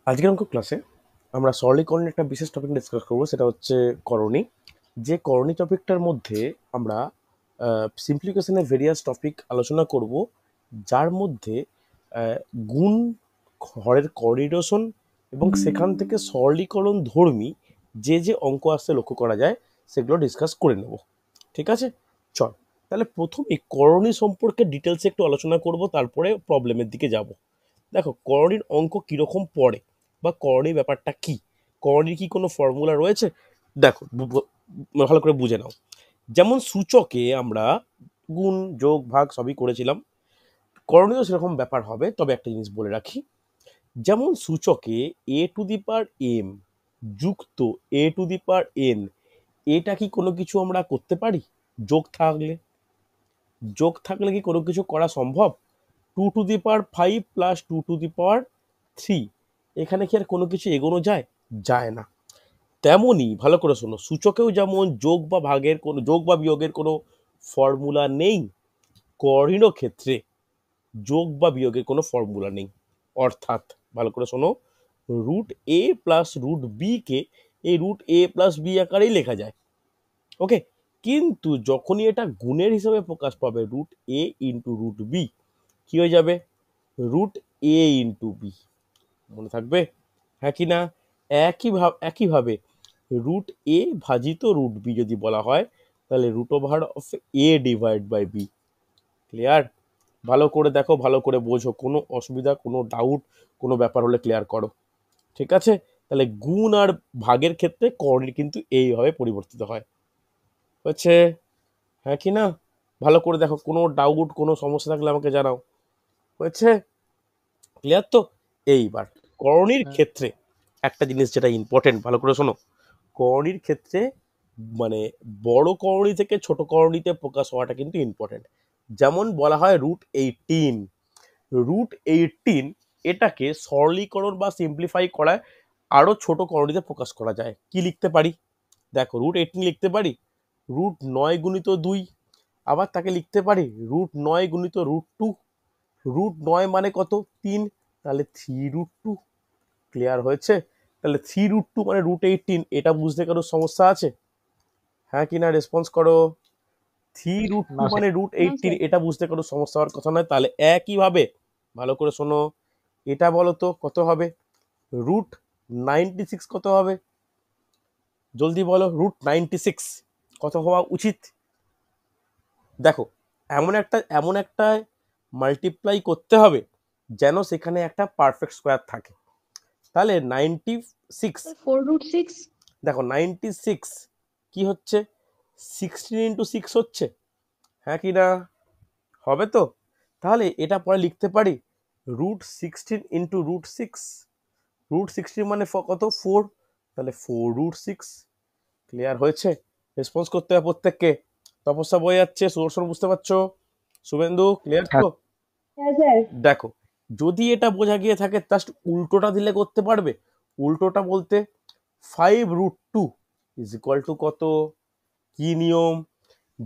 আজকের অঙ্ক ক্লাসে আমরা সরলীকরণের একটা বিশেষ টপিক ডিসকাস করবো, সেটা হচ্ছে করণী। যে করণী টপিকটার মধ্যে আমরা সিম্পলিফিকেশনের ভেরিয়াস টপিক আলোচনা করব, যার মধ্যে আহ, গুণ, হরের কোঅর্ডিনেশন এবং সেখান থেকে সরলীকরণ ধর্মী যে যে অঙ্ক আসতে লক্ষ্য করা যায় সেগুলো ডিসকাস করে নেব। ঠিক আছে, চল তাহলে প্রথমে করণী সম্পর্কে ডিটেলসে একটু আলোচনা করব, তারপরে প্রবলেমের দিকে যাব। দেখো করণীর অঙ্ক কিরকম পড়ে বা করণীর ব্যাপারটা কি, করণীর কি কোনো ফর্মুলা রয়েছে? দেখো ভালো করে বুঝে নাও। যেমন সূচকে আমরা গুণ যোগ ভাগ সবই করেছিলাম, করণীয় সেরকম ব্যাপার হবে। তবে একটা জিনিস বলে রাখি, যেমন সূচকে এ টু দি পাওয়ার এম যুক্ত এ টু দি পাওয়ার এন, এটা কি কোনো কিছু আমরা করতে পারি? যোগ থাকলে, যোগ থাকলে কি কোনো কিছু করা সম্ভব? 2^5 প্লাস 2^3, এখানে কি আর কোনো কিছু এগোনো যায়? যায় না। তেমনই ভালো করে শোনো, সূচকেও যেমন যোগ বা ভাগের কোনো, যোগ বা বিয়োগের কোনো ফর্মুলা নেই, করণীয় ক্ষেত্রে যোগ বা বিয়োগের কোনো ফর্মুলা নেই। অর্থাৎ ভালো করে শোনো, রুট এ প্লাস রুট বি কে এই রুট এ প্লাস বি আকারেই লেখা যায়। ওকে, কিন্তু যখনই এটা গুণের হিসাবে প্রকাশ পাবে, root A into root B, কি হয়ে যাবে? Root A into B. মনে থাকবে? হ্যাঁ কি না? একইভাবে রুট এ ভাজিত রুট বি যদি বলা হয়, তাহলে root over of A divide by B. Clear? ভালো করে দেখো, ভালো করে বোঝো, কোনো অসুবিধা, কোনো ডাউট, কোনো ব্যাপার হলে ক্লিয়ার করো। ঠিক আছে, তাহলে গুণ আর ভাগের ক্ষেত্রে করণীর কিন্তু এইভাবে পরিবর্তিত হয়। হচ্ছে? হ্যাঁ কি না? ভালো করে দেখো, কোনো ডাউট, কোনো সমস্যা থাকলে আমাকে জানাও। হয়েছে? ক্লিয়ার তো? এইবার করণীর ক্ষেত্রে একটা জিনিস যেটা ইম্পর্টেন্ট, ভালো করে শোনো। করণীর ক্ষেত্রে মানে বড় করণী থেকে ছোট করণীতে প্রকাশ হওয়াটা কিন্তু ইম্পর্টেন্ট। যেমন বলা হয় রুট 18, রুট 18 এটাকে সরলীকরণ বা সিম্পলিফাই করায় আরো ছোট করণীতে প্রকাশ করা যায়। কি লিখতে পারি? দেখো রুট 18 লিখতে পারি রুট 9 গুণিত 2, আবার তাকে লিখতে পারি রুট 9 গুণিত রুট 2। রুট 9 মানে কত? 3, তাহলে 3√2। ক্লিয়ার হয়েছে? তাহলে 3√2 মানে রুট 18, এটা বুঝতে কারো সমস্যা আছে? হ্যাঁ কি না, রেসপন্স করো। থ্রি রুট টু না মানে স্যার। রুট এইটিন এটা বুঝতে কারো সমস্যা হওয়ার কথা নয়। তাহলে একইভাবে ভালো করে শোনো, এটা বলো তো কত হবে? রুট 96 কত হবে? জলদি বলো, রুট 96 কত হওয়া উচিত? দেখো, এমন একটা মাল্টিপ্লাই করতে হবে যেন সেখানে একটা পারফেক্ট স্কোয়ার থাকে। তাহলে 96, 4√6। দেখো 96 কি হচ্ছে? 16 × 6 হচ্ছে। হ্যাঁ কি না? হবে তো? তাহলে এটা পরে লিখতে পারি রুট 16 × রুট 6। রুট 16 মানে কত? 4, তাহলে 4√6। ক্লিয়ার হয়েছে? রেসপন্স করতে হবে প্রত্যেককে। তপস্যা বয়ে যাচ্ছে, সুদর্শন বুঝতে পারছো, শুভেন্দু ক্লিয়ার হ্যাঁ তো? হ্যাঁ স্যার। দেখো, যদি এটা বোঝা গিয়ে থাকে, জাস্ট উল্টোটা দিলে করতে পারবে। উল্টোটা বলতে 5√2 ইজ ইকুয়াল টু কত? কি নিয়ম?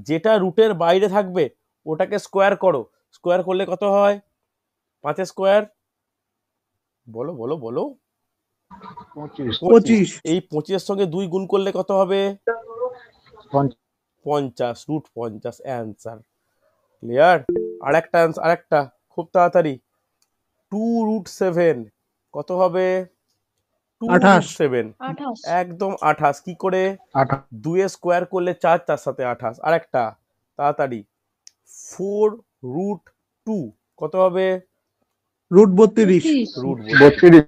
যেটা রুটের বাইরে থাকবে ওটাকে স্কোয়ার করো। স্কোয়ার করলে কত হয়? 5 স্কোয়ার, বলো বলো বলো। 25 25। এই 25-এর সঙ্গে 2 গুণ করলে কত হবে? 50। Root 50 answer. ক্লিয়ার? আরেকটা খুব তাড়াতাড়ি, 2√7 কত হবে? 28 2√7 28। একদম 28। কি করে? 28 2 এ স্কোয়ার করলে 4, তার সাথে 28। আরেকটা তাড়াতাড়ি, 4√2 কত হবে? √32 √32। 32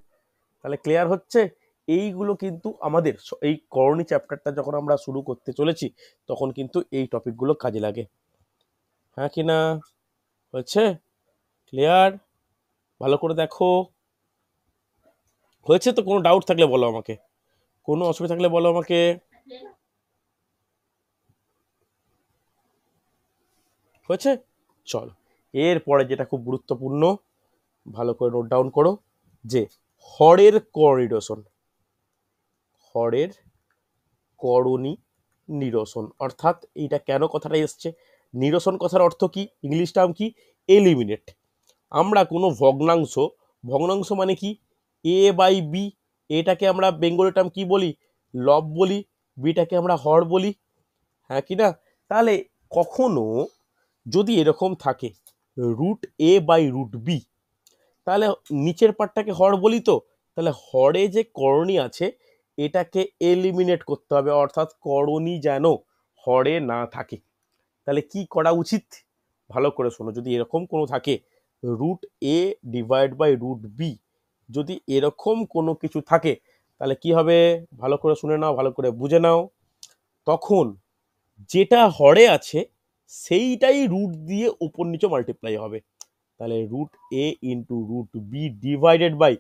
তাহলে ক্লিয়ার হচ্ছে? এইগুলো কিন্তু আমাদের এই করণী চ্যাপ্টারটা যখন আমরা শুরু করতে চলেছি, তখন কিন্তু এই টপিকগুলো কাজে লাগে। হ্যাঁ কি না? হয়েছে? ক্লিয়ার? ভালো করে দেখো। হয়েছে তো? কোনো ডাউট থাকলে বলো আমাকে, কোনো অসুবিধা থাকলে বলো আমাকে। হয়েছে? চল, এরপরে যেটা খুব গুরুত্বপূর্ণ, ভালো করে নোট ডাউন করো, যে হরের কোঅর্ডিনেশন, হরের করণী নিরসন। অর্থাৎ এইটা কেন কথাটা এসছে? নিরসন কথার অর্থ কি? ইংলিশ টার্ম কি? এলিমিনেট। আমরা কোনো ভগ্নাংশ, ভগ্নাংশ মানে কি? এ বাই বি, এটাকে আমরা বেঙ্গলি টার্ম কি বলি, লব বলি, বিটাকে আমরা হর বলি, হ্যাঁ কি না? তাহলে কখনো যদি এরকম থাকে root A by root B, তাহলে নিচের পার্টটাকে হর বলি, তো তাহলে হরে যে করণী আছে এটাকে এলিমিনেট করতে হবে, অর্থাৎ করণী যেন হরে না থাকে। তাহলে কি করা উচিত, ভালো করে শোনো, যদি এরকম কোনো থাকে root A divide by root B, যদি এরকম কোনো কিছু থাকে তাহলে কি হবে, ভালো করে শুনে নাও, ভালো করে বুঝে নাও। তখন যেটা হরে আছে সেইটাই রুট দিয়ে উপর নিচে মাল্টিপ্লাই হবে। তাহলে root A into root B divided by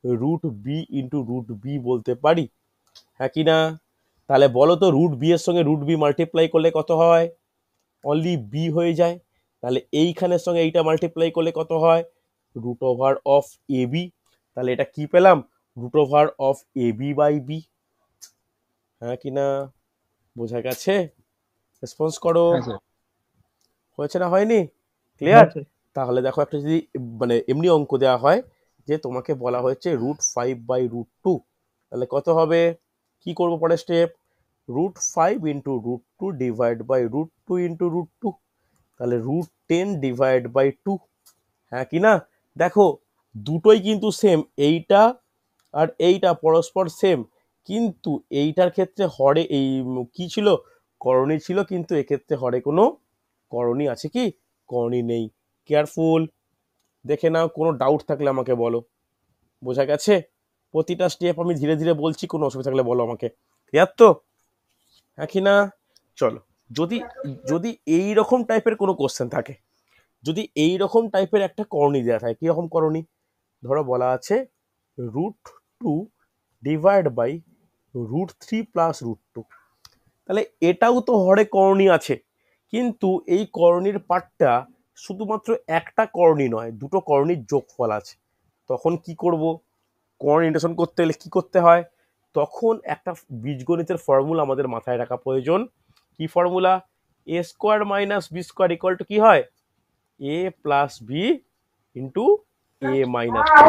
root B into root B বলতে পারি, হ্যাঁ কি না? তাহলে বলো তো রুট বি এর সঙ্গে রুট বি মাল্টিপ্লাই করলে কত হয়, অনলি বি হয়ে যায়। তাহলে এইখানের সঙ্গে এইটা মাল্টিপ্লাই করলে কত হয়, root over of A B. তাহলে এটা কি পেলাম, root over of A B by B, হ্যাঁ কি না? বোঝা গেছে? রেসপন্স করো, হ্যাঁ স্যার। হয়েছে না হয়নি? ক্লিয়ার? হ্যাঁ স্যার। তাহলে দেখো একটা যদি মানে এমনি অঙ্ক দেওয়া হয় যে তোমাকে বলা হয়েছে রুট 5 বাই রুট 2, তাহলে কত হবে, কি করবো পরের step, root 5 into root 2 divide by root 2 into root 2, তাহলে রুট 10 ডিভাইড বাই 2, হ্যাঁ কি না? দেখো দুটোই কিন্তু সেম, এইটা আর এইটা পরস্পর সেম, কিন্তু এইটার ক্ষেত্রে হরে এই কি ছিল, করণী ছিল, কিন্তু এক্ষেত্রে হরে কোনো করণী আছে কি, করণী নেই। কেয়ারফুল দেখে নাও, কোনো ডাউট থাকলে আমাকে বলো। বোঝা গেছে? প্রতিটা স্টেপ আমি ধীরে ধীরে বলছি, কোনো অসুবিধা থাকলে বলো আমাকে। ক্লিয়ার তো, হ্যাঁ কি না? চলো, যদি যদি এই রকম টাইপের কোনো কোশ্চেন থাকে, যদি এই রকম টাইপের একটা করণী দেওয়া থাকে, কিরকম করণী, ধরো বলা আছে root 2 divide by root 3 plus root 2, তাহলে এটাও তো হরে করণী আছে, কিন্তু এই করণীর পার্টটা শুধুমাত্র একটা করণী নয়, দুটো করণীর যোগফল আছে। তখন কি করব, করণী নির্দেশন করতে হলে কি করতে হয়, তখন একটা বীজগণিতের ফর্মুলা আমাদের মাথায় রাখা প্রয়োজন। কি formula, A square minus B square equal to কি হয়, A plus B into A minus B.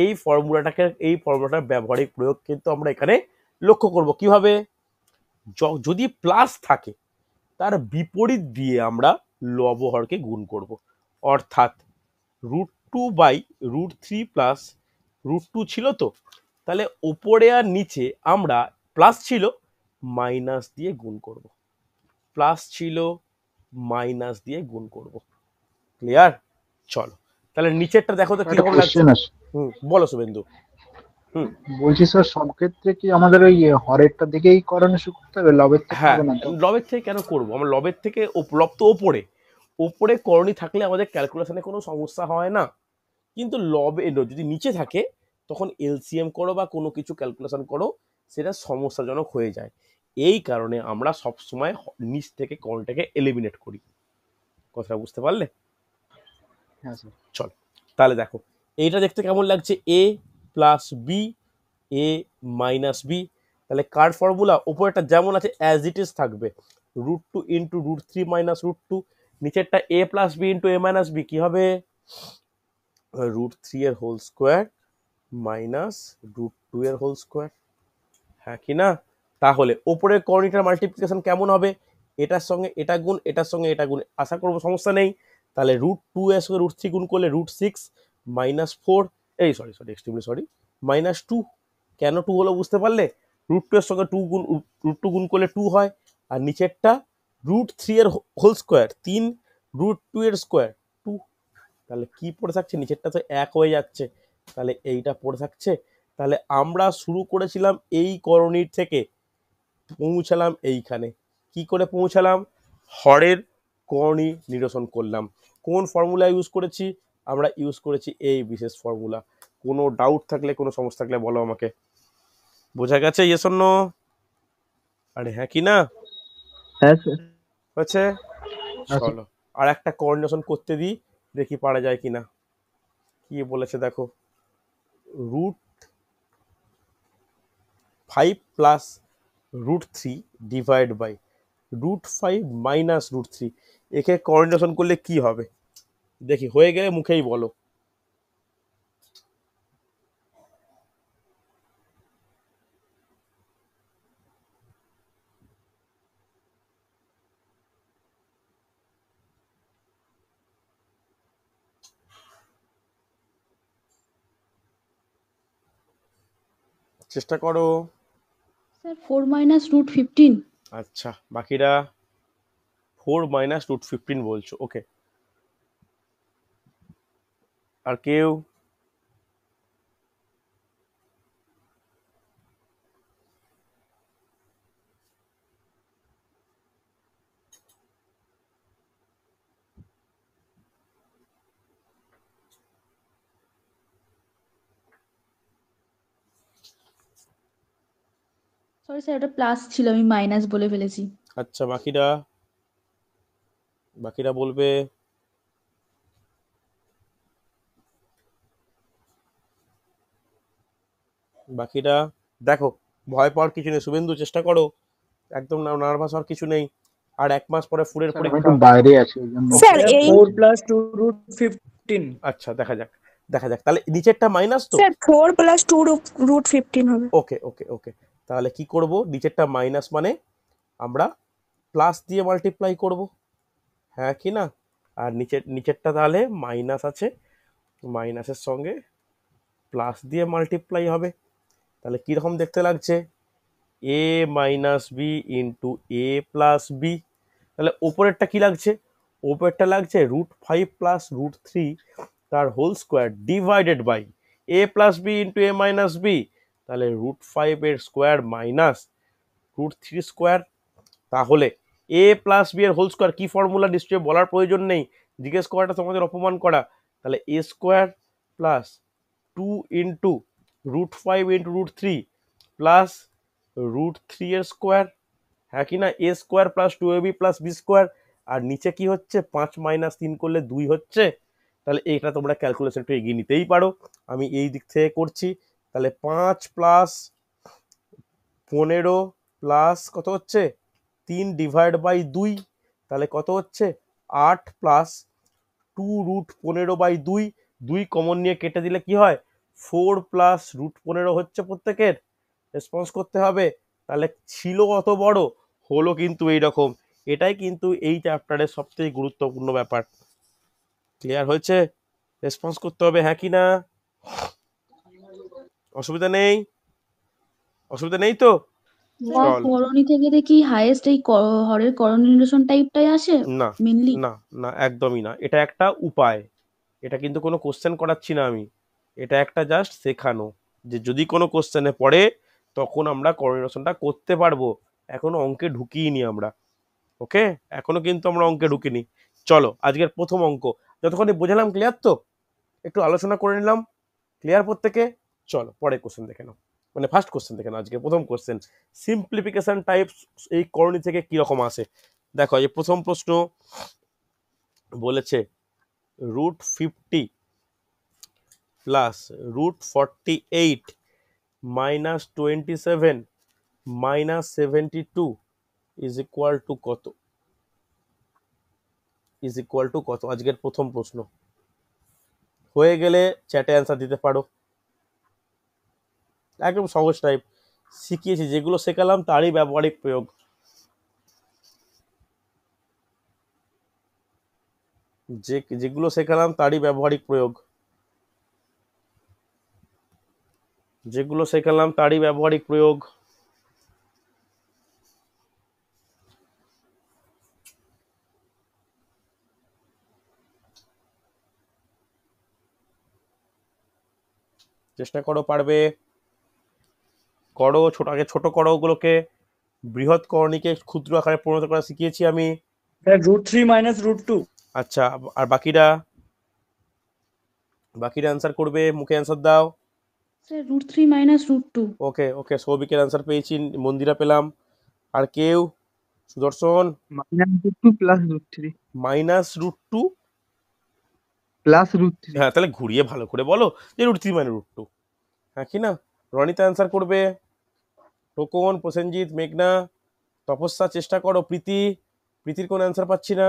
এই ফর্মুলাটার ব্যবহারিক প্রয়োগ কিন্তু আমরা এখানে লক্ষ্য করব। কিভাবে, যদি প্লাস থাকে তার বিপরীত দিয়ে আমরা লবহরকে গুণ করব, অর্থাৎ root 2 by root 3 plus root 2 ছিল, তো তাহলে ওপরে আর নিচে আমরা প্লাস ছিল মাইনাস দিয়ে গুণ করব, প্লাস ছিল মাইনাস দিয়ে গুণ করব। ক্লিয়ার? চলো তাহলে নিচেরটা দেখো তো একটা কিরকম লাগছে। কোশ্চেন আছে। বলো শুভেন্দু। হুম, বলছি স্যার, সব ক্ষেত্রে কি আমাদের ওই হরেরটা দিকেই করানো শুরু করতে হবে, লবের থেকে হ্যাঁ, হবে না তো? লবের থেকে কেন করবো, আমরা লবের থেকে লব তো ওপরে, ওপরে করণী থাকলে আমাদের ক্যালকুলেশনে কোনো সমস্যা হয় না, কিন্তু লবে যদি নিচে থাকে তখন এলসিএম করো বা কোনো কিছু ক্যালকুলেশন করো, সেটা সমস্যাজনক হয়ে যায়। এই কারণে আমরা সবসময় নিচ থেকে করণটাকে এলিমিনেট করি। কথাটা বুঝতে পারলে? হ্যাঁ স্যার। চল তাহলে দেখো এইটা দেখতে কেমন লাগছে, এ plus B A minus B, তাহলে কার ফর্মুলা, ওপরেরটা যেমন আছে অ্যাজ ইট ইজ থাকবে, root 2 into root 3 minus root 2, নিচেরটা A plus B into A minus B, কি হবে, রুট 3 এর হোল স্কোয়ার মাইনাস রুট 2 এর হোল স্কোয়ার, হ্যাঁ কি না? তাহলে ওপরের করণীটার মাল্টিপ্লিকেশন কেমন হবে, এটার সঙ্গে এটা গুণ, এটার সঙ্গে এটা গুণ, আশা করবো সমস্যা নেই। তাহলে রুট 2 এর সঙ্গে রুট 3 গুণ করলে রুট 6 মাইনাস 4, এই sorry sorry extremely sorry, minus 2। কেন 2 হলো বুঝতে পারলে, রুট 2 এর সঙ্গে রুট 2 গুণ করলে 2 হয়, আর নিচেরটা রুট 3 এর হোল স্কোয়ার 3, রুট 2 এর স্কোয়ার 2, তাহলে কি পড়ে থাকছে, নিচেরটা তো 1 হয়ে যাচ্ছে, তাহলে এইটা পড়ে থাকছে। তাহলে আমরা শুরু করেছিলাম এই করণীর থেকে, পৌঁছালাম এইখানে, কি করে পৌঁছালাম, হরের করণী নিরসন করলাম। কোন ফর্মুলা ইউজ করেছি, আমরা ইউজ করেছি এই বিশেষ ফর্মুলা। কোনো ডাউট থাকলে, কোনো সমস্যা থাকলে বলো আমাকে। বোঝা গেছে ইয়েস অর নো? আরে হ্যাঁ কি না? হ্যাঁ স্যার। হচ্ছে, আচ্ছা। চলো আর একটা কোঅর্ডিনেশন করতে দিই, দেখি পারা যায় কিনা। কি বলেছে দেখো, root 5 plus root 3 divide by root 5 minus root 3, একে কোঅর্ডিনেশন করলে কি হবে, দেখি হয়ে গেলে মুখেই বলো। চেষ্টা করো। Sir 4 minus root 15। আচ্ছা, বাকিরা 4 মাইনাস রুট 15 বলছো। ওকে, আর কেউ? সরি স্যার, ওটা প্লাস ছিল, আমি মাইনাস বলে ফেলেছি। আচ্ছা, বাকিরা বাকিরা বলবে। বাকিরা দেখো, ভয় পাওয়ার কিছু নেই শুভেন্দু, চেষ্টা করো, একদম নার্ভাস হওয়ার কিছু নেই। আর 1 মাস পরে ফুরের স্যার আমি পরীক্ষা। একটু বাইরে আছি ওই জন্য। ওকে, স্যার 4+2√15। আচ্ছা, দেখা যাক দেখা যাক। তাহলে নিচেরটা মাইনাস তো? স্যার 4+2√15 হবে। ওকে ওকে ওকে, তাহলে কি করব, নিচেরটা মাইনাস মানে আমরা প্লাস দিয়ে মাল্টিপ্লাই করব, হ্যাঁ কি না? আর নিচেরটা তাহলে মাইনাস আছে, মাইনাসের সঙ্গে প্লাস দিয়ে মাল্টিপ্লাই হবে। তাহলে কীরকম দেখতে লাগছে? এ minus B into a plus B. তাহলে ওপরেরটা কি লাগছে? ওপরেরটা লাগছে √5 প্লাস √3 তার whole square divided by A plus B into A minus B. তাহলে √5 এর স্কোয়ার মাইনাস √3 স্কোয়ার। তাহলে এ প্লাস বি এর হোল স্কোয়ার কি ফর্মুলা, নিশ্চয়ই বলার প্রয়োজন নেই, জিজ্ঞেস করাটা তোমাদের অপমান করা। তাহলে a square plus 2 into √5 into √3 plus √3 এর স্কোয়ার, হ্যাঁ কি না? A square plus 2ab plus b square. আর নিচে কি হচ্ছে? 5 মাইনাস 3 করলে 2 হচ্ছে। তাহলে এটা তোমরা ক্যালকুলেশন একটু এগিয়ে নিতেই পারো, আমি এই দিক থেকে করছি। তাহলে 5 প্লাস 15 প্লাস কত হচ্ছে? 3 ডিভাইড বাই 2, তাহলে কত হচ্ছে? 8 প্লাস 2√15/2, 2 কমন নিয়ে কেটে দিলে কি হয়? 4 প্লাস √15 হচ্ছে প্রত্যেকের, রেসপন্স করতে হবে। তাহলে ছিল অত বড়, হলো কিন্তু এইরকম। এটাই কিন্তু এই চ্যাপ্টারের সবথেকে গুরুত্বপূর্ণ ব্যাপার। ক্লিয়ার হয়েছে? রেসপন্স করতে হবে, হ্যাঁ কি না? অসুবিধা নেই? অসুবিধা নেই তো? স্যার চল, করণী থেকে দেখি হাইয়েস্ট এই হরের করণ নিরসন টাইপটাই আসে না মেনলি। না না, একদমই না, এটা একটা উপায়, এটা কিন্তু কোনো কোশ্চেন করাচ্ছি না আমি, এটা একটা জাস্ট শেখানো, যে যদি কোনো কোশ্চেনে পড়ে তখন আমরা কোঅর্ডিনেশনটা করতে পারবো। এখনো অঙ্কে ঢুকিনি আমরা, ওকে, এখনো কিন্তু আমরা অঙ্কে ঢুকিনি। চলো আজকের প্রথম অঙ্ক যতক্ষণে বোঝালাম, ক্লিয়ার তো? একটু আলোচনা করে নিলাম, ক্লিয়ার প্রত্যেকে? চলো পরের কোশ্চেন দেখে নাও, মানে ফার্স্ট কোশ্চেন দেখে নাও। আজকে প্রথম কোশ্চেন, সিম্পলিফিকেশন টাইপস এই করণী থেকে কিরকম আসে। দেখো এই প্রথম প্রশ্ন বলেছে √50 plus √48 minus 27 minus 72 is equal to কত? ইজ ইকুয়াল টু কত? আজকের প্রথম প্রশ্ন। হয়ে গেলে চ্যাটে অ্যান্সার দিতে পারো, একদম সহজ টাইপ শিখিয়েছি, যেগুলো শেখালাম তারই ব্যবহারিক প্রয়োগ। যেগুলো শেখালাম তারই ব্যবহারিক প্রয়োগ, যেগুলো শেখালাম তারই ব্যবহারিক প্রয়োগ। চেষ্টা করো, পারবে, করো। আগে ছোট করো ওগুলোকে, বৃহৎ করণীকে ক্ষুদ্র আকারে পরিণত করা শিখিয়েছি আমি। Sir √3 minus √2। আচ্ছা, আর বাকিরা অ্যান্সার করবে, মুখে অ্যান্সার দাও। Sir √3 minus √2। ওকে ওকে, সৌভিকের অ্যান্সার পেয়েছি, মন্দিরা পেলাম। আর কেউ? সুদর্শন? -√2 প্লাস √3 মাইনাস √2 প্লাস √3। হ্যাঁ, তাহলে ঘুরিয়ে ভালো করে বলো যে √3 মানে √2, হ্যাঁ কি না? রনিতা অ্যান্সার করবে, টোকন, প্রসেনজিৎ, মেঘনা, তপস্যা, চেষ্টা করো, প্রীতির কোনো অ্যান্সার পাচ্ছি না।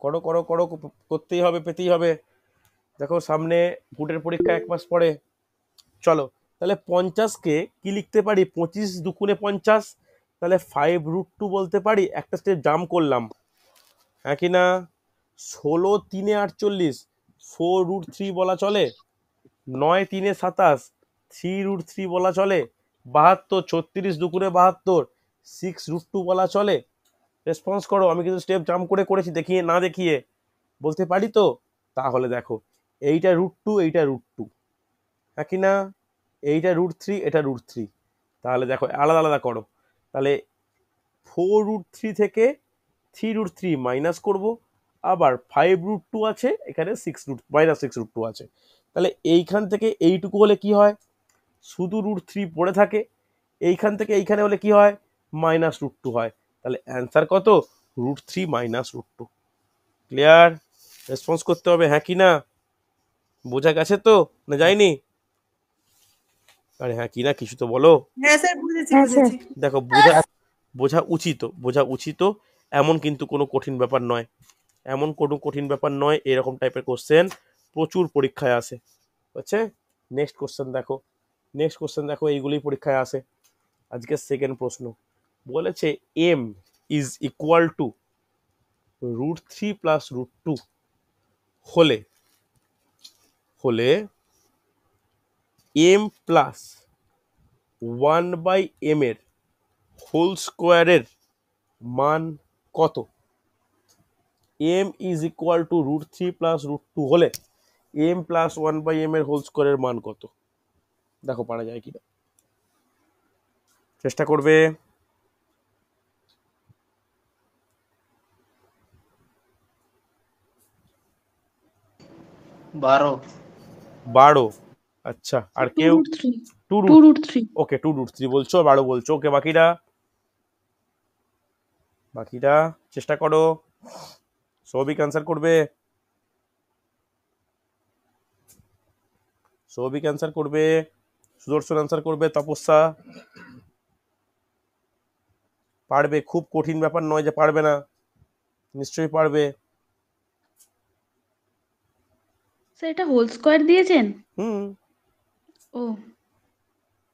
করো করো করো, করতেই হবে, পেতেই হবে। দেখো সামনে বুটের পরীক্ষা 1 মাস পরে। চলো তাহলে 50কে কি লিখতে পারি? 25 দুগুণে 50, তাহলে 5√2 বলতে পারি। একটা স্টেপ জাম্প করলাম, হ্যাঁ কি না? 16 3 48, 4√3 বলা চলে, 9 3 27, 3√3 বলা চলে, 72, 36 দুপুরে 72, 6√2 বলা চলে। রেসপন্স করো, আমি কিন্তু স্টেপ জাম্প করে করেছি, দেখিয়ে না দেখিয়ে বলতে পারি তো। তাহলে দেখো, এইটা √2, এইটা √2, হ্যাঁ কি না? এইটা √3, এটা √3। তাহলে দেখো আলাদা আলাদা করো। তাহলে 4√3 থেকে 3√3 মাইনাস করব, আবার 5√2 আছে, এখানে -6√2 আছে। তাহলে এইখান থেকে এইটুকু হলে কি হয়, শুধু √3 পড়ে থাকে। এইখান থেকে এইখানে হলে কি হয়, -√2 হয়। তাহলে অ্যান্সার কত, √3 -√2। ক্লিয়ার? রেসপন্স করতে হবে, হ্যাঁ কি না? বোঝা গেছে তো, না যায়নি? আরে হ্যাঁ কি না, কিছু তো বলো। হ্যাঁ স্যার, বুঝেছি হ্যাঁ স্যার। বুঝেছি। দেখো বোঝা উচিত, এমন কিন্তু কোনো কঠিন ব্যাপার নয়, এমন কোনো কঠিন ব্যাপার নয়। এরকম টাইপের কোশ্চেন প্রচুর পরীক্ষায় আসে, বুঝছে? নেক্সট কোশ্চেন দেখো, এইগুলোই পরীক্ষায় আসে। আজকে সেকেন্ড প্রশ্ন বলেছে m is equal two √3 plus √2 হলে m প্লাস 1/m এর হোল স্কোয়ারের মান কত? m is equal two √3 plus √2 হলে m প্লাস 1/m এর হোল স্কোয়ারের মান কত? দেখো পারা যায় কিনা, চেষ্টা করবে। 12। আচ্ছা, আর কেউ? 2√3 2 2√3 ওকে, 2√3 বলছো, 12 বলছো। ওকে, বাকিরা চেষ্টা করো। সৌভিক অ্যান্সার করবে, সুদর্শন অ্যান্সার করবে, তপস্যা পারবে। খুব কঠিন ব্যাপার নয় যে পারবে না, নিশ্চয়ই পারবে। স্যার এটা হোল স্কোয়ার দিয়েছেন? হুম, ও,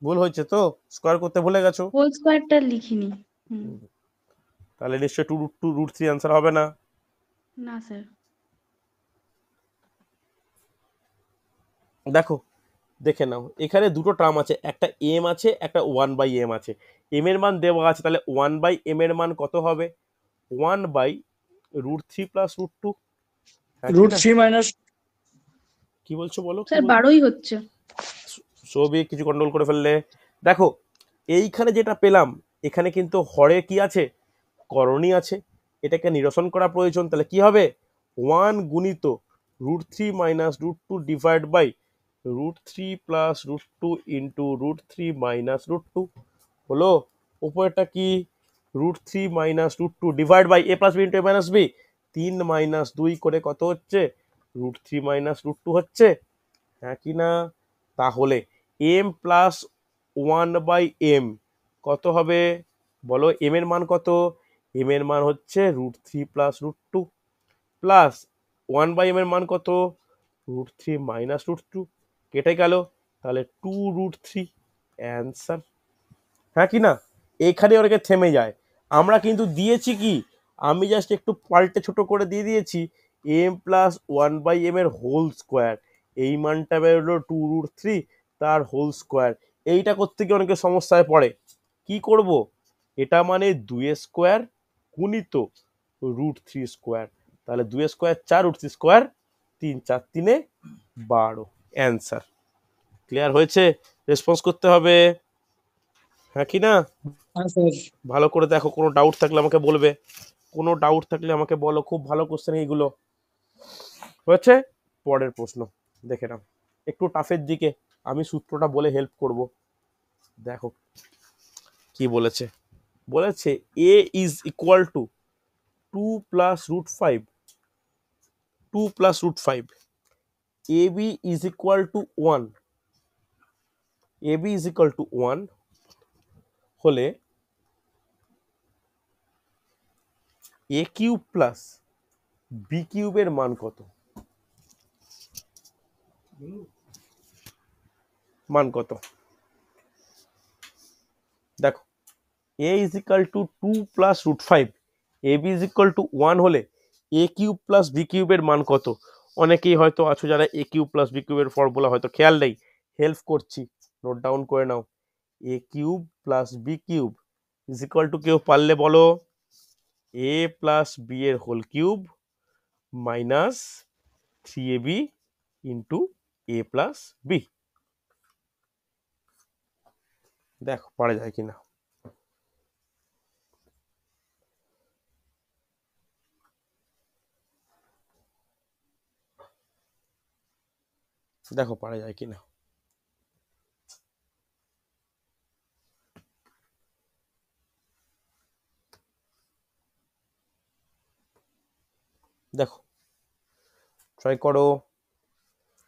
ভুল হয়েছে তো, স্কোয়ার করতে ভুলে গেছো। হোল স্কোয়ারটা লিখিনি। হুম, তাহলে নিশ্চয়ই 2√3 অ্যান্সার হবে না। না স্যার। দেখো, দেখে নাও, এখানে দুটো টার্ম আছে, একটা m আছে, একটা 1/m আছে। m এর মান দেওয়া আছে, তাহলে 1/m এর মান কত হবে? 1/√3 প্লাস √2। √3 মাইনাস কি বলছো বলো, স্যার 12ই হচ্ছে। সৌভিক কিছু কন্ট্রোল করে ফেললে। দেখো, এইখানে যেটা পেলাম, এখানে কিন্তু হরে কি আছে, করণী আছে, এটাকে নিরসন করা প্রয়োজন। তাহলে কি হবে, 1 গুণিত √3 minus √2 divide by √3 plus √2 into √3 minus √2 হলো। উপরেরটা কি, √3 minus √2 divide by a plus B into a minus B, 3 minus 2 করে কত হচ্ছে, √3 মাইনাস √2 হচ্ছে, হ্যাঁ কি না? তাহলে m প্লাস 1/m কত হবে বলো, m এর মান কত? m এর মান হচ্ছে √3 প্লাস √2 প্লাস 1/m এর মান কত, √3 মাইনাস √2, কেটে গেল। তাহলে 2√3 অ্যান্সার, হ্যাঁ কি না? এখানে অনেকে থেমে যায়। আমরা কিন্তু দিয়েছি কি, আমি জাস্ট একটু পাল্টে ছোট করে দিয়ে দিয়েছি m প্লাস 1/m এর হোল স্কোয়ার, এই মানটা বেরোলো 2√3, তার হোল স্কোয়ার। এইটা করতে গিয়ে অনেকে সমস্যায় পড়ে। কি করব, এটা মানে 2 স্কোয়ার গুণিত √3 স্কোয়ার, তাহলে 2 স্কোয়ার 4, √3 স্কোয়ার 3, 4 3 12 অ্যান্সার। ক্লিয়ার হয়েছে? রেসপন্স করতে হবে, হ্যাঁ কি না? হ্যাঁ স্যার। ভালো করে দেখো, কোনো ডাউট থাকলে আমাকে বলবে, কোনো ডাউট থাকলে আমাকে বলো। খুব ভালো কোশ্চেন এইগুলো। হয়েছে? পরের প্রশ্ন দেখে নাও, একটু টাফের দিকে, আমি সূত্রটা বলে হেল্প করব। দেখো কি বলেছে, a is equal to 2 plus √5, 2 plus √5, ab is equal to 1, ab is equal to 1 হলে a কিউব প্লাস b কিউবের মান কত? দেখো, a is equal to 2 plus √5, ab is equal to 1 হলে a কিউব প্লাস b কিউবের মান কত? অনেকেই হয়তো আছো যারা এ কিউব প্লাস বি কিউবের ফর্মুলা হয়তো খেয়াল নেই, হেল্প করছি, নোট ডাউন করে নাও। A cube plus b cube is equal to, কেউ পারলে বলো, এ প্লাস বি এর whole cube minus 3ab into a plus b. দেখো পারা যায় কিনা। দেখো পারা যায় কিনা। দেখো ট্রাই করো,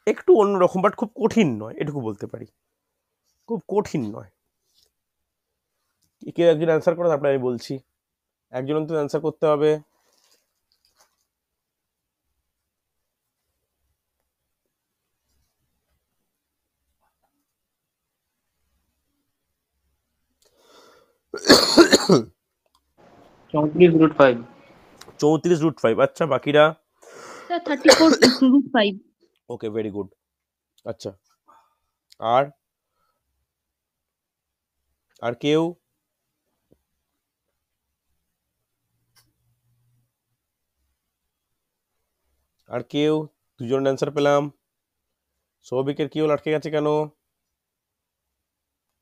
একটু অন্যরকম বাট খুব কঠিন নয়, এটুকু বলতে পারি, খুব কঠিন নয়। কেউ একজন অ্যান্সার করো, তারপরে আমি বলছি। একজন তো অ্যান্সার করতে হবে। চৌত্রিশ রুট ফাইভ। 34√5। আচ্ছা বাকিরা? স্যার 34√5। ওকে, ভেরি গুড। আচ্ছা, আর আর কেউ? আর কেউ? দুজন অ্যান্সার পেলাম। সৌভিকের কি হলো, আটকে গেছে কেন?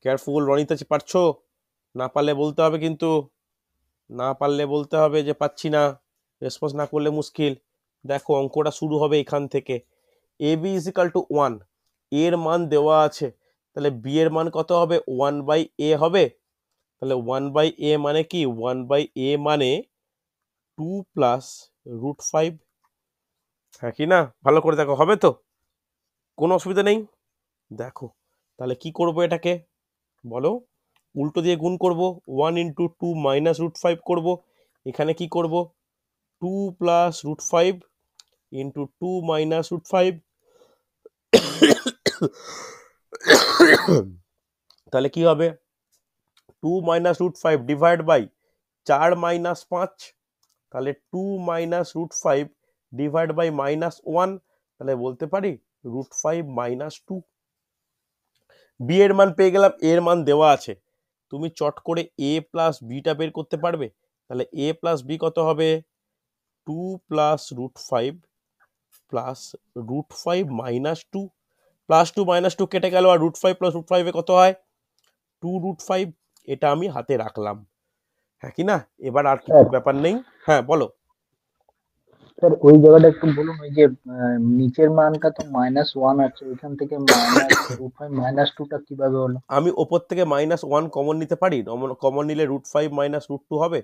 কেয়ারফুল, রনিতা পারছো? না পারলে বলতে হবে কিন্তু, না পারলে বলতে হবে যে পাচ্ছি না, রেসপন্স না করলে মুশকিল। দেখো অঙ্কটা শুরু হবে এখান থেকে। A B is equal to 1, এর মান দেওয়া আছে, তাহলে বি এর মান কত হবে? 1/a হবে। তাহলে 1/a মানে কি? 1/a মানে 2 প্লাস √5। হ্যাঁ কি না? ভালো করে দেখো, হবে তো? কোনো অসুবিধা নেই। দেখো তাহলে কি করব এটাকে বলো, উল্টো দিয়ে গুণ করব, 1 ইন্টু 2 মাইনাস √5 করব। এখানে কি করব? 2 প্লাস √5 ইন্টু 2 মাইনাস √5। তাহলে কি হবে? 2 মাইনাস √5 ডিভাইড বাই 4 মাইনাস 5, তাহলে 2 মাইনাস √5 ডিভাইড বাই -1, তাহলে বলতে পারি √5 মাইনাস 2। বি এর মান পেয়ে গেলাম, এর মান দেওয়া আছে, তুমি চট করে এ প্লাস বিটা বের করতে পারবে। তাহলে এ প্লাস বি কত হবে? 2 plus √5 plus √5 minus 2, plus 2 minus 2 কেটে গেল, আর √5 প্লাস √5 এ কত হয়? 2√5। এটা আমি হাতে রাখলাম, হ্যাঁ কি না? এবার আর কিছু স্যার ব্যাপার নেই। হ্যাঁ বলো। স্যার ওই জায়গাটা একটু বলুন, ওই যে নিচের মানটা তো -1 আছে, ওইখান থেকে -√5 -2টা কিভাবে হলো? আমি ওপর থেকে -1 কমন নিতে পারি, কমন নিলে √5 মাইনাস √2 হবে,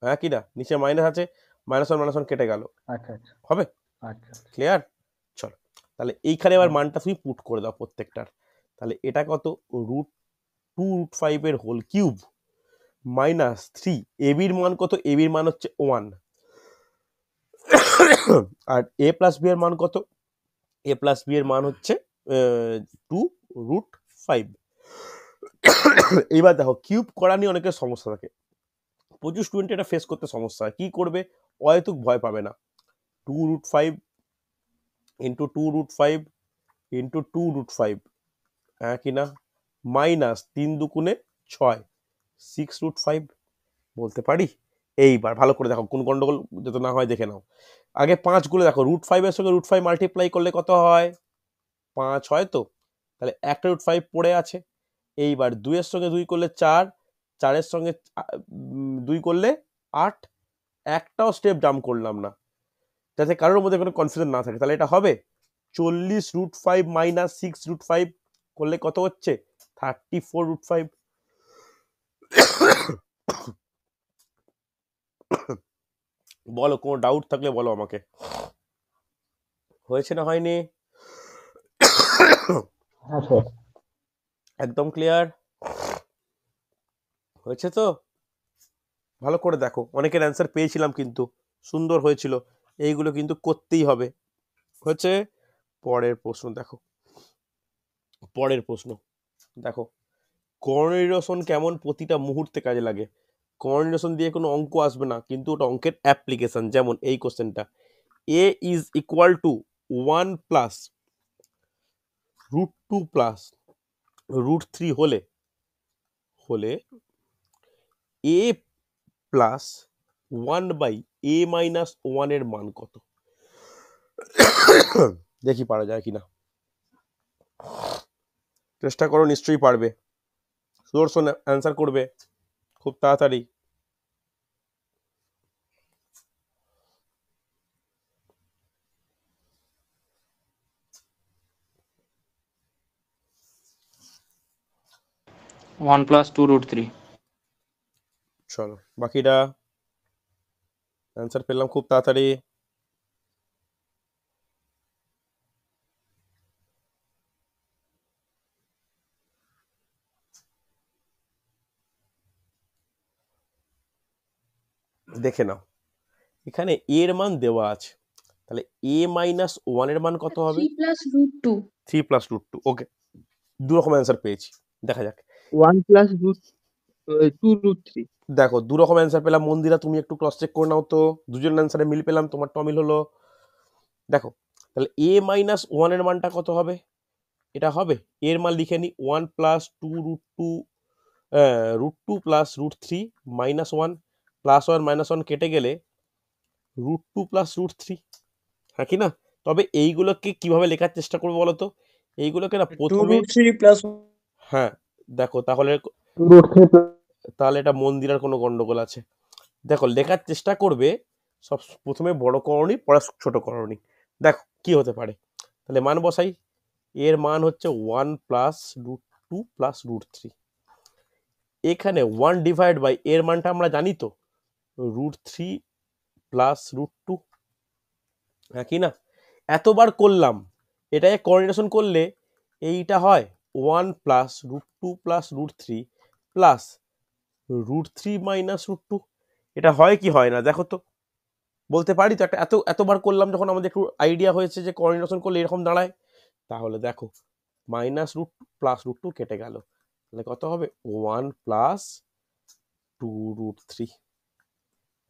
হ্যাঁ কি না? নিচে মাইনাস আছে, -1 কেটে গেল, আচ্ছা আচ্ছা হবে? আচ্ছা। ক্লিয়ার? চলো তাহলে এইখানে এবার মানটা তুমি পুট করে দাও প্রত্যেকটার। তাহলে এটা কত? √2√5 এর হোল কিউব -3। এবির মান কত? এবির মান হচ্ছে 1। আর এ প্লাস বি এর মান কত? এ প্লাস বি এর মান হচ্ছে 2√5। এইবার দেখো, কিউব করা নিয়ে অনেকের সমস্যা থাকে, প্রচুর স্টুডেন্ট এটা ফেস করতে সমস্যা হয়। কি করবে? অহেতুক ভয় পাবে না। 2√5 ইন্টু 2√5 ইন্টু 2√5, হ্যাঁ কি না? মাইনাস 3 দুগুণে 6, 6√5 বলতে পারি। এইবার ভালো করে দেখো, কোন গন্ডগোল যাতে না হয় দেখে নাও। আগে 5 গুলো দেখো, √5 এর সঙ্গে √5 মাল্টিপ্লাই করলে কত হয়? 5 হয় তো, তাহলে একটা √5 পড়ে আছে। এইবার 2 এর সঙ্গে 2 করলে 4, 4 এর সঙ্গে 2 করলে 8, একটাও স্টেপ জাম্প করলাম না, যাতে কারোর মধ্যে কোনো কনফিউশন না থাকে। তাহলে এটা হবে 40√5 মাইনাস 6√5 করলে কত হচ্ছে? 34√5। বলো, কোনো ডাউট থাকলে বলো আমাকে। হয়েছে না হয়নি? হ্যাঁ স্যার। একদম ক্লিয়ার হয়েছে তো? ভালো করে দেখো, অনেকের অ্যান্সার পেয়েছিলাম কিন্তু, সুন্দর হয়েছিল। এইগুলো কিন্তু করতেই হবে। হচ্ছে পরের প্রশ্ন দেখো, পরের প্রশ্ন দেখো, কোঅর্ডিনেশন কেমন প্রতিটা মুহূর্তে কাজে লাগে। কোঅর্ডিনেশন দিয়ে কোনো অঙ্ক আসবে না, কিন্তু ওটা অঙ্কের অ্যাপ্লিকেশন। যেমন এই কোশ্চেনটা, a is equal to 1 plus √2 plus √3 হলে এ প্লাস 1/a-1 এর মান কত? দেখি পারা যায় কিনা, চেষ্টা করো, নিশ্চয়ই পারবে। সুদর্শন অ্যান্সার করবে খুব তাড়াতাড়ি। One plus 2√3। চলো বাকিটা অ্যান্সার পেলাম খুব তাড়াতাড়ি। দেখে নাও, এখানে এর মান দেওয়া আছে, তাহলে a-1 এর মান কত হবে? 3 + √2। 3 + √2। ওকে, দু রকম অ্যান্সার পেয়েছি, দেখা যাক। 1 প্লাস √2√3। দেখো দু রকম অ্যান্সার পেলাম। মন্দিরা তুমি একটু ক্রস চেক করে নাও তো, দুজন অ্যান্সারে মিল পেলাম, তোমারটা অমিল হলো। দেখো তাহলে a-1 এর মানটা কত হবে? এটা হবে, এর মান লিখে নি 1 প্লাস 2√2 √2 প্লাস √3 -1 +1 -1 কেটে গেলে √2 প্লাস √3, হ্যাঁ কি না? তবে এইগুলোকে কিভাবে লেখার চেষ্টা করবো বলো তো? এইগুলোকে না 2 প্রথমে, √3 প্লাস হ্যাঁ দেখো তাহলে √3 তাহলে এটা মন্দিরার কোনো গন্ডগোল আছে। দেখো লেখার চেষ্টা করবে সব প্রথমে বড় করণী, পরে ছোট করণী। দেখো কি হতে পারে, তাহলে মান বসাই। এর মান হচ্ছে 1 প্লাস √2 প্লাস √3। এখানে 1 ডিভাইড বাই এর মানটা আমরা জানি তো, √3 প্লাস √2, হ্যাঁ কি না? এতবার করলাম, এটাকে কোঅর্ডিনেশন করলে এইটা হয় 1 প্লাস √2 প্লাস √3 প্লাস √3 মাইনাস √2। এটা হয় কি হয় না দেখো তো, বলতে পারি তো? একটা এতবার করলাম যখন আমাদের একটু আইডিয়া হয়েছে যে কোঅর্ডিনেশন করলে এরকম দাঁড়ায়। তাহলে দেখো -√2 প্লাস √2 কেটে গেল, তাহলে কত হবে? 1 প্লাস 2√3,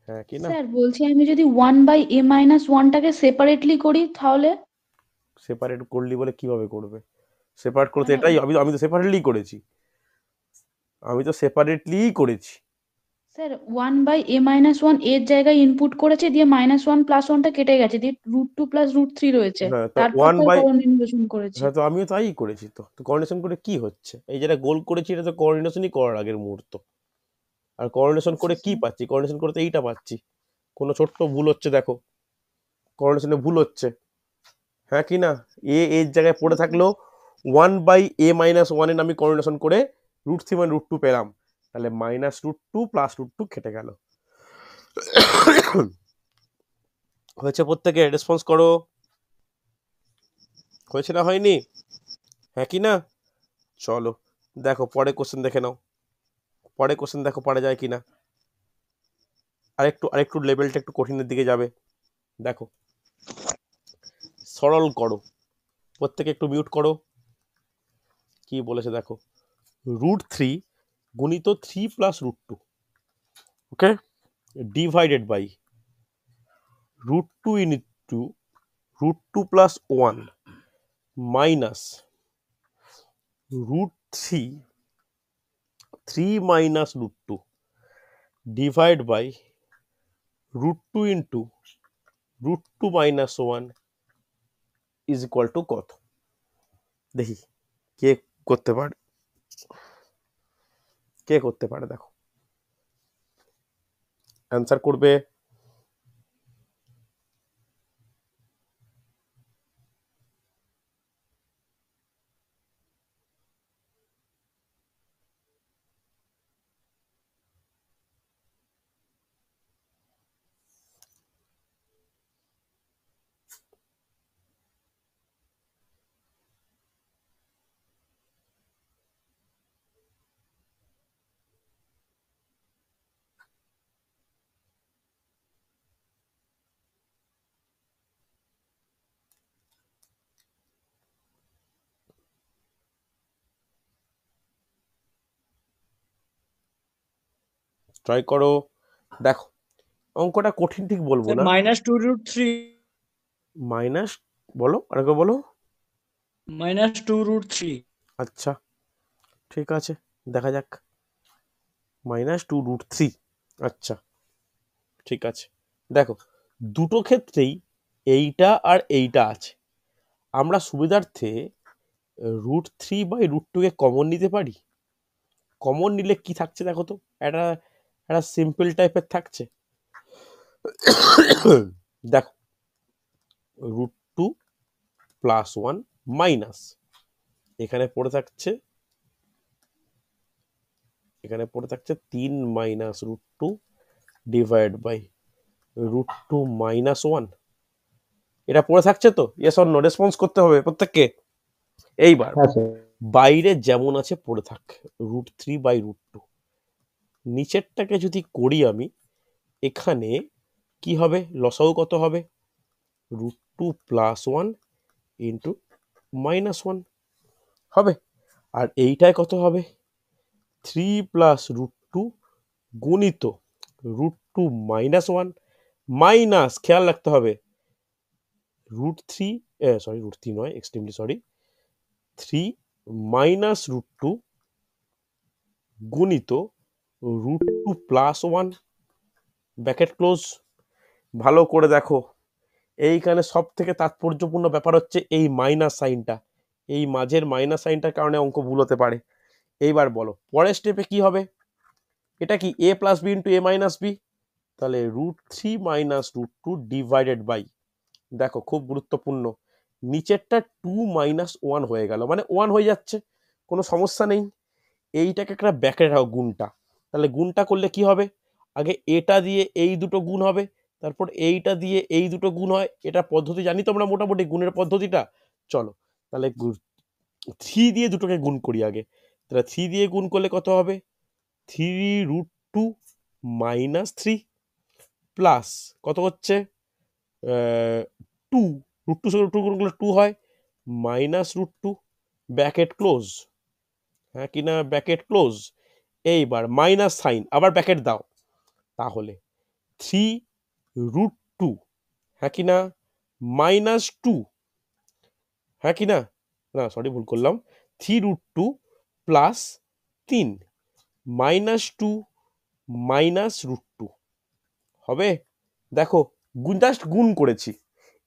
হ্যাঁ কি না? স্যার বলছি, আমি যদি 1/a-1টাকে সেপারেটলি করি তাহলে? সেপারেট করলি বলে কিভাবে করবে? সেপারেট করতে মানে এটাই, আমি তো সেপারেটলি করেছি, স্যার 1/a-1 এর জায়গায় ইনপুট করেছে, দিয়ে -1 + 1টা কেটে গেছে, দিয়ে √2 + √3 রয়েছে, হ্যাঁ তো তারপর 1 তার বাই, করণীয় করেছি। হ্যাঁ তো আমিও তাই করেছি। তো কোঅর্ডিনেশন করে কি হচ্ছে? এই যেটা গোল করেছি এটা তো কোঅর্ডিনেশনই করার আগের মুহূর্ত। আর কোঅর্ডিনেশন করে কি পাচ্ছি? কোঅর্ডিনেশন করতে এইটা পাচ্ছি। কোনো ছোট্ট ভুল হচ্ছে দেখো, কোঅর্ডিনেশনে ভুল হচ্ছে, হ্যাঁ কি না? এর জায়গায় পড়ে থাকলো 1/a-1 আমি কোঅর্ডিনেশন করে √3 মানে √2 পেলাম, তাহলে -√2 প্লাস √2 কেটে গেল। হয়েছে? প্রত্যেকে রেসপন্স করো, হয়েছে না হয়নি? হ্যাঁ কি না? চলো দেখো পরে কোশ্চেন দেখে নাও, পরে কোশ্চেন দেখো পারা যায় কিনা। আরেকটু লেভেলটা একটু কঠিনের দিকে যাবে। দেখো সরল করো, প্রত্যেকে একটু মিউট করো। কি বলেছে দেখো, √3 গুণিত 3 plus √2, okay, divided by √2 into √2 plus 1 minus √3 minus √2 divide by √2 into √2 minus 1 is equal to কত? দেখি কে করতে পারে, দেখো অ্যান্সার করবে। ট্রাই করো। দেখো অঙ্কটা কঠিন ঠিক বলবো স্যার না, -2√3 মাইনাস, বলো আরেকবার বলো। -2√3। আচ্ছা ঠিক আছে, দেখা যাক। -2√3। আচ্ছা ঠিক আছে, দেখো দুটো ক্ষেত্রেই এইটা আর এইটা আছে। আমরা সুবিধার্থে √3/√2-কে কমন নিতে পারি। কমন নিলে কি থাকছে দেখো তো, একটা একটা সিম্পল টাইপের থাকছে। দেখো √2 + 1 মাইনাস, এখানে পড়ে থাকছে 3 - √2 ডিভাইড বাই √2 - 1। এটা পড়ে থাকছে তো, ইয়েস অর নো রেসপন্স করতে হবে প্রত্যেককে। এইবার হ্যাঁ স্যার। বাইরে যেমন আছে পড়ে থাক √3/√2। নিচেরটাকে যদি করি আমি, এখানে কি হবে, লসাগু কত হবে, √2 + 1 ইন্টু -1 হবে। আর এইটায় কত হবে, 3 + √2 গুণিত √2 - 1 মাইনাস, খেয়াল রাখতে হবে √3, সরি √3 নয়, এক্সট্রিমলি সরি, 3 - √2 গুণিত √2 + 1 ব্র্যাকেট ক্লোজ। ভালো করে দেখো, এইখানে সব থেকে তাৎপর্যপূর্ণ ব্যাপার হচ্ছে এই মাইনাস সাইনটা, এই মাঝের মাইনাস সাইনটার কারণে অঙ্ক ভুল হতে পারে। এইবার বলো পরের স্টেপে কি হবে, এটা কি a + b * a - b, তাহলে √3 - √2 ডিভাইডেড বাই, দেখো খুব গুরুত্বপূর্ণ, নিচেরটা 2 - 1 হয়ে গেল, মানে 1 হয়ে যাচ্ছে, কোনো সমস্যা নেই। এইটাকে একটা ব্যাকে রাখো গুণটা, তাহলে গুণটা করলে কি হবে, আগে এটা দিয়ে এই দুটো গুণ হবে, তারপর এইটা দিয়ে এই দুটো গুণ হয়। এটা পদ্ধতি জানি তোমরা মোটামুটি গুণের পদ্ধতিটা। চলো তাহলে 3 দিয়ে দুটোকে গুণ করি আগে, তাহলে 3 দিয়ে গুণ করলে কত হবে, 3√2 - 3 প্লাস কত হচ্ছে 2, √2 সঙ্গে √2 গুণ করলে 2 হয়, -√2 ব্র্যাকেট ক্লোজ, হ্যাঁ কিনা ব্র্যাকেট ক্লোজ। এইবার মাইনাস সাইন, আবার ব্র্যাকেট দাও, তাহলে 3√2, হ্যাঁ কিনা -2, হ্যাঁ কিনা, না সরি ভুল করলাম, 3√2 + 3 -2 -√2 হবে। দেখো জাস্ট গুণ করেছি,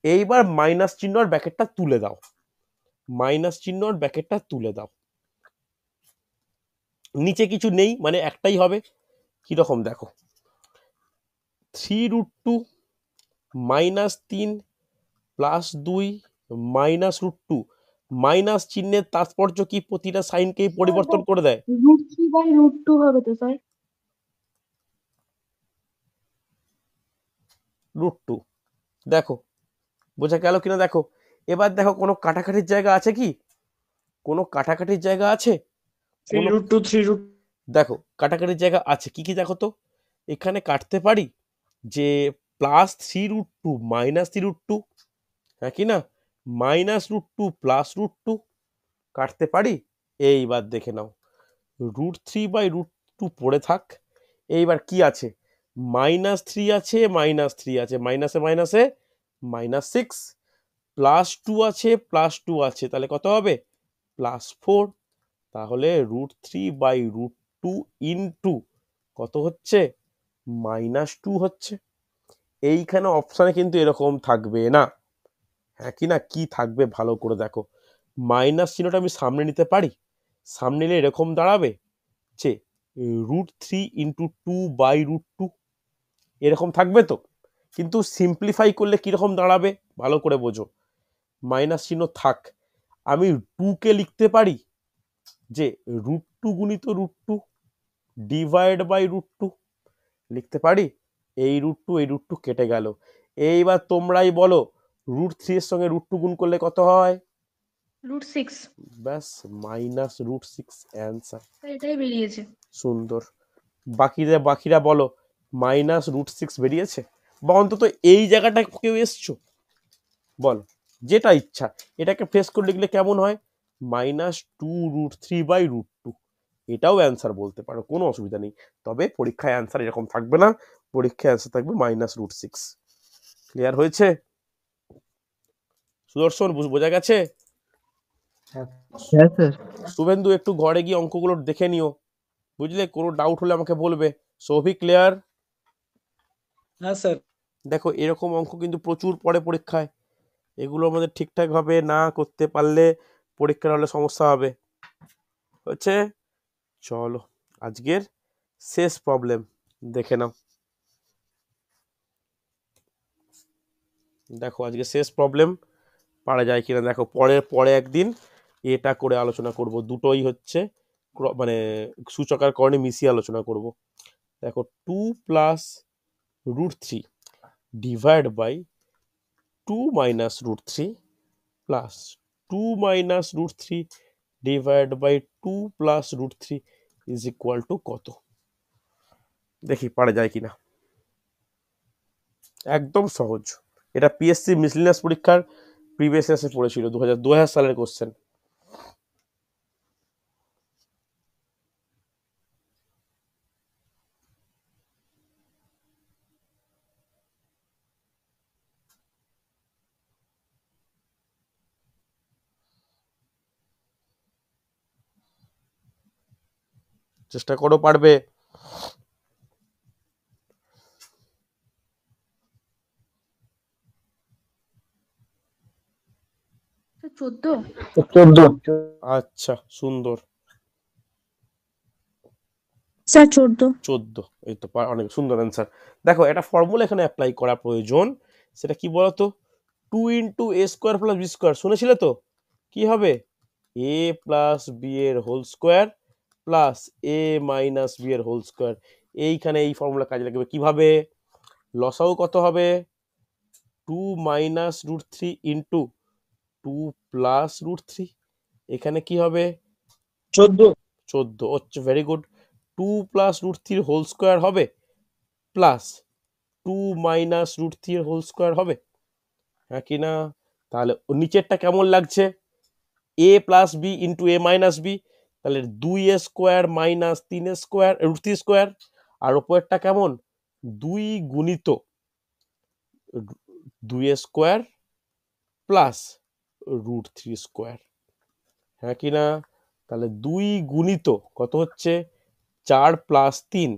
এইবার মাইনাস চিহ্ন আর ব্র্যাকেটটা তুলে দাও, মাইনাস চিহ্ন আর ব্র্যাকেটটা তুলে দাও, নিচে কিছু নেই মানে একটাই হবে। কিরকম দেখো, 3√2 -3 + 2 -√2, মাইনাস চিহ্নের তাৎপর্য কি প্রতিটা সাইনকেই পরিবর্তন করে দেয়। √3/√2 হবে তো স্যার। √2, দেখো বোঝা গেল কিনা দেখো। এবার দেখো কোনো কাটাকাটির জায়গা আছে কি, কোনো কাটাকাটির জায়গা আছে, কোনো 3√2 3√2। দেখো কাটাকাটির জায়গা আছে কি কি দেখো তো, এখানে কাটতে পারি যে +3√2 -3√2, হ্যাঁ কি না, -√2 +√2 কাটতে পারি। এইবার দেখে নাও √3/√2 পড়ে থাক। এইবার কি আছে, -3 আছে, -3 আছে, মাইনাসে মাইনাসে -6, +2 আছে, +2 আছে, তাহলে কত হবে +4। তাহলে √3/√2 ইন্টু কত হচ্ছে -2 হচ্ছে। এইখানে অপশানে কিন্তু এরকম থাকবে না, হ্যাঁ কি না, কি থাকবে ভালো করে দেখো, মাইনাস চিহ্নটা আমি সামনে নিতে পারি, সামনে নিলে এরকম দাঁড়াবে যে √3 × 2/√2 এরকম থাকবে তো। কিন্তু সিম্পলিফাই করলে কিরকম দাঁড়াবে ভালো করে বোঝো, মাইনাস চিহ্ন থাক, আমি 2কে লিখতে পারি যে √2 গুণিত √2 ডিভাইড বাই √2 লিখতে পারি, এই √2 কেটে গেল। এইবার তোমরাই বলো √3 এর সঙ্গে √2 গুণ করলে কত হয়, √6, ব্যাস -√6 অ্যান্সার। এটাই বেরিয়েছে। সুন্দর, বাকিরা বলো -√6 বেরিয়েছে, বা অন্তত এই জায়গাটা কেউ এসছো বল, যেটা ইচ্ছা এটাকে ফেস করে লিখলে কেমন হয়, -2√3/√2, এটাও অ্যান্সার বলতে পারো, কোনো অসুবিধা নেই। তবে পরীক্ষায় অ্যান্সার এরকম থাকবে না, পরীক্ষায় অ্যান্সার থাকবে -√6। ক্লিয়ার হয়েছে? সুদর্শন বোঝা গেছে? হ্যাঁ হ্যাঁ স্যার। শুভেন্দু একটু ঘরে গিয়ে অঙ্কগুলো দেখে নিও, বুঝলে? কোনো ডাউট হলে আমাকে বলবে। সৌভিক ক্লিয়ার? হ্যাঁ স্যার। দেখো এরকম অঙ্ক কিন্তু প্রচুর পড়ে পরীক্ষায়, এগুলো আমাদের ঠিকঠাকভাবে না করতে পারলে পরীক্ষার হলে সমস্যা হবে। হচ্ছে, চলো আজকের শেষ প্রবলেম দেখে নাও। দেখো আজকে শেষ প্রবলেম পারা যায় কিনা দেখো, পরে একদিন এটা করে আলোচনা করব, দুটোই হচ্ছে মানে সূচকার করণে মিশিয়ে আলোচনা করব। দেখো 2 plus √3 divide by 2 minus √3 plus 2 minus √3 divide by 2 plus √3 is equal to কত? দেখি পারা যায় কিনা। একদম সহজ, এটা পিএসসি মিসলিনিয়াস পরীক্ষার প্রিভিয়াস ইয়ার্সে পড়েছিল, 2000 সালের কোশ্চেন। চেষ্টা করো, পারবে। স্যার 14। 14। আচ্ছা সুন্দর, স্যার 14। 14, এই তো অনেক সুন্দর অ্যান্সার। দেখো একটা ফর্মুলা এখানে অ্যাপ্লাই করা প্রয়োজন, সেটা কি বলতো? 2 ইন্টু এ স্কোয়ার প্লাস বি স্কোয়ার, শুনেছিলে তো? কি হবে? এ প্লাস বি এর হোল স্কোয়ার প্লাস এ মাইনাস বি এর হোল স্কোয়ার। এইখানে এই ফর্মুলা কাজে লাগবে। কিভাবে? লসাও কত হবে? 2 মাইনাস √3 ইন্টু 2 প্লাস √3। এখানে কি হবে? 14। 14। হচ্ছে, very good. 2 plus √3 whole square হবে প্লাস 2 মাইনাস √3 হোল স্কোয়ার হবে, হ্যাঁ কি না? তাহলে নিচেরটা কেমন লাগছে? এ প্লাস বি ইন্টু এ মাইনাস বি, তাহলে 2a square minus 3a square √3 square. আর ওপরেরটা কেমন? 2 গুণিত 2a স্কোয়ার প্লাস √3 স্কোয়ার, হ্যাঁ কি না? তাহলে 2 গুণিত কত হচ্ছে? 4 প্লাস 3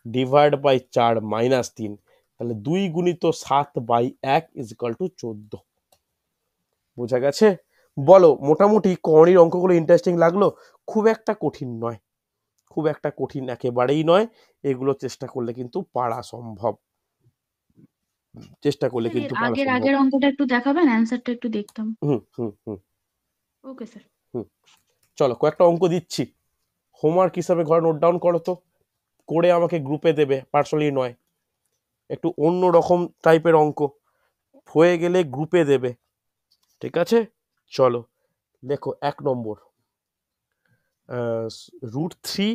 ডিভাইড বাই 4 মাইনাস 3, তাহলে 2 গুণিত 7/1 ইজ ইকুয়াল টু 14। বোঝা গেছে? বলো, মোটামুটি করণীর অঙ্কগুলো ইন্টারেস্টিং লাগলো? খুব একটা কঠিন নয়, খুব একটা কঠিন একেবারেই নয়, এগুলো চেষ্টা করলে কিন্তু পারা সম্ভব, চেষ্টা করলে স্যার এর কিন্তু পারা আগের সম্ভব। আগের অঙ্কটা একটু দেখাবেন, অ্যান্সারটা একটু দেখতাম। হুম হুম হুম ওকে স্যার। হুম চলো কয়েকটা অঙ্ক দিচ্ছি, হোমওয়ার্ক হিসাবে ঘরে নোট ডাউন করো তো, করে আমাকে গ্রুপে দেবে, পার্সোনালি নয়। একটু অন্য রকম টাইপের অঙ্ক, হয়ে গেলে গ্রুপে দেবে, ঠিক আছে? চলো দেখো 1 number, √3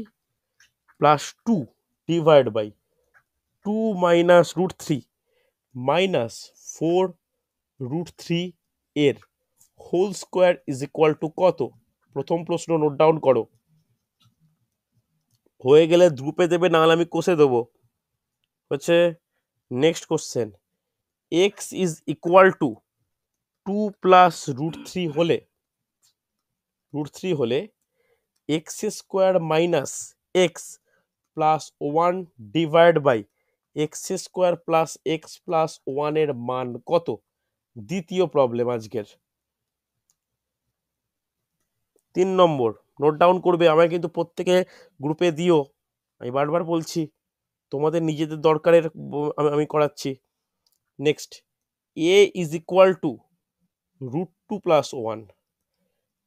plus 2 divide by 2 minus √3 minus 4 √3 এর whole square is equal to কত? প্রথম প্রশ্ন নোট ডাউন করো, হয়ে গেলে গ্রুপে দেবে, নাহলে আমি কষে দেবো। হচ্ছে next question, X is equal to 2 plus √3 হলে X square minus X plus 1 divide by X square plus X plus 1 এর মান কত? দ্বিতীয় প্রবলেম আজকের। 3 নম্বর নোট ডাউন করবে, আমায় কিন্তু প্রত্যেকে গ্রুপে দিও, আমি বারবার বলছি, তোমাদের নিজেদের দরকারের আমি করাচ্ছি। Next, A is equal to √2 plus 1,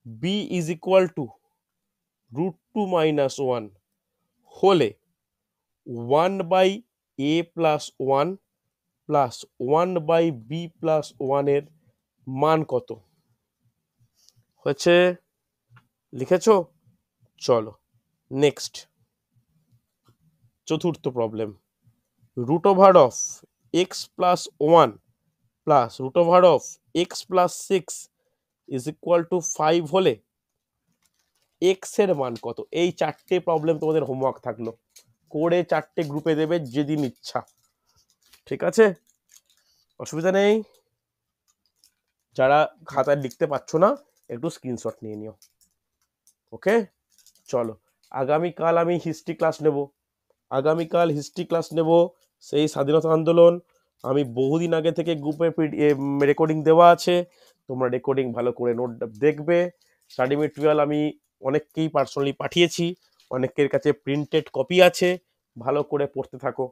B is equal to √2 minus 1 হলে 1/a plus 1 plus 1/b plus 1 এর মান কত? হচ্ছে, লিখেছ? চলো নেক্সট, চতুর্থ problem, √of x plus 1 plus √of x plus 6 is equal two 5 হলে x এর মান কত? এই 4টে প্রবলেম তোমাদের হোমওয়ার্ক থাকলো, করে 4টে গ্রুপে দেবে যেদিন ইচ্ছা, ঠিক আছে? অসুবিধা নেই। যারা খাতায় লিখতে পারছো না একটু স্ক্রিনশট নিয়ে নিও। ওকে, চলো আগামীকাল আমি হিস্ট্রি ক্লাস নেব। আগামীকাল হিস্ট্রি ক্লাস নেব, সেই স্বাধীনতা আন্দোলন। আমি বহুদিন আগে থেকে গ্রুপে রেকর্ডিং দেওয়া আছে, তোমরা রেকর্ডিং ভালো করে নোট দেখবে। স্টাডি মেটেরিয়াল আমি অনেককেই পার্সোনালি পাঠিয়েছি, অনেকের কাছে প্রিন্টেড কপি আছে, ভালো করে পড়তে থাকো,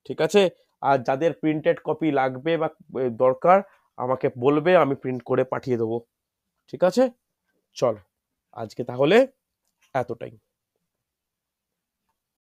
ঠিক আছে? আর যাদের প্রিন্টেড কপি লাগবে বা দরকার আমাকে বলবে, আমি প্রিন্ট করে পাঠিয়ে দেবো, ঠিক আছে? চলো আজকে তাহলে এতটাই।